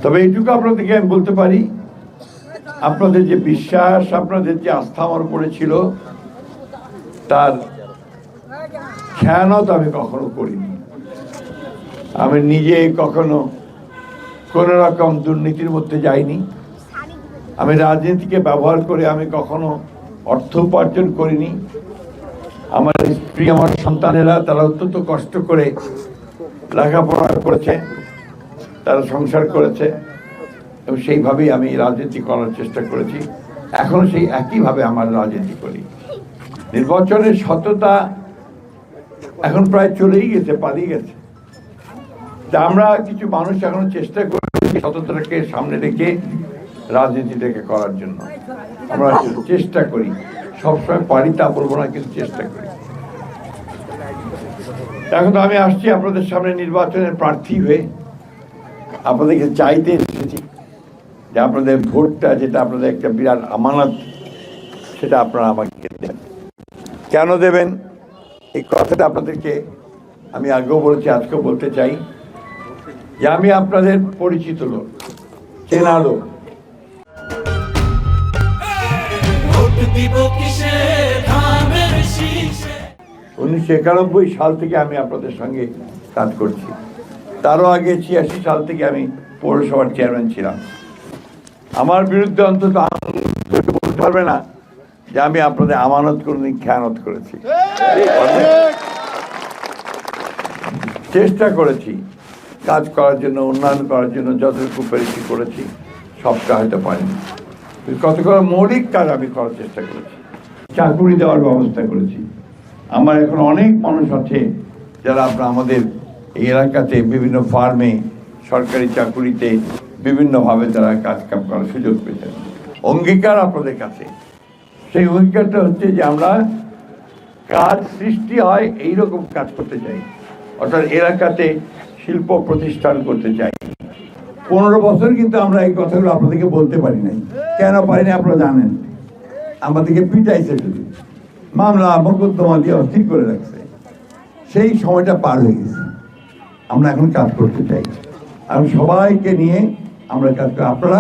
তবে এইটুকু আপনাদেরকে আমি বলতে পারি, আপনাদের যে বিশ্বাস, আপনাদের যে আস্থা আমার উপরে ছিল, তার খেয়ানত আমি কখনো করিনি। আমি নিজে কখনো কোনো রকম দুর্নীতির মধ্যে যাইনি। আমি রাজনীতিকে ব্যবহার করে আমি কখনো অর্থ উপার্জন করিনি। আমার স্ত্রী, আমার সন্তানেরা তারা অত্যন্ত কষ্ট করে লেখাপড়া করেছে, তারা সংসার করেছে, এবং সেইভাবেই আমি রাজনীতি করার চেষ্টা করেছি। এখনো সেই একইভাবে আমার রাজনীতি করি। নির্বাচনের সততা এখন প্রায় চলেই গেছে, পালিয়ে গেছে। তা আমরা কিছু মানুষ এখনো চেষ্টা করছি সততাকে সামনে রেখে রাজনীতিটাকে করার জন্য। আমরা চেষ্টা করি, সবসময় পারি তা বলবো না, কিন্তু চেষ্টা করি। এখন তো আমি আসছি আপনাদের সামনে নির্বাচনের প্রার্থী হয়ে, আপনাদেরকে চাইতে এসেছি যে আপনাদের ভোটটা, যেটা আপনাদের একটা বিরাট আমানত, সেটা আপনারা আমাকে দেন। কেন দেবেন এই কথাটা আপনাদেরকে আমি আগেও বলেছি, আজকেও বলতে চাই যে আমি আপনাদের পরিচিত লোক, চেনা লোক। 1991 সাল থেকে আমি আপনাদের সঙ্গে কাজ করছি। তারও আগে 86 সাল থেকে আমি পৌরসভার চেয়ারম্যান ছিলাম। আমার বিরুদ্ধে অন্তত বলতে পারবে না যে আমি আপনাদের আমানত কোনোদিন খেয়ানত করেছি। চেষ্টা করেছি কাজ করার জন্য, উন্নয়ন করার জন্য, যতটুকু পেরেছি করেছি, সবটা হয়তো পারিনি। কতগুলো মৌলিক কাজ আমি করার চেষ্টা করেছি, চাকরি দেওয়ার ব্যবস্থা করেছি। আমার এখন অনেক মানুষ আছে যারা আপনার আমাদের এই এলাকাতে বিভিন্ন ফার্মে, সরকারি চাকুরিতে বিভিন্নভাবে তারা কাজ কাম করার সুযোগ পেয়েছেন। অঙ্গীকার আপনাদের কাছে, সেই অঙ্গীকারটা হচ্ছে যে আমরা কাজ সৃষ্টি হয় এইরকম কাজ করতে চাই, অর্থাৎ এলাকাতে শিল্প প্রতিষ্ঠান করতে চাই। 15 বছর কিন্তু আমরা এই কথাগুলো আপনাদেরকে বলতে পারি নাই। কেন পারিনি আপনারা জানেন? আমাদেরকে পিটাইছে, শুধু মামলা মোকদ্দমা দিয়ে অস্থির করে রাখছে। সেই সময়টা পার হয়ে গেছে, আমরা এখন কাজ করতে চাই। আর সবাইকে নিয়ে আমরা কাজ করি। আপনারা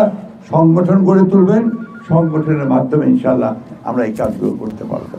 সংগঠন গড়ে তুলবেন, সংগঠনের মাধ্যমে ইনশাল্লাহ আমরা এই কাজগুলো করতে পারবো।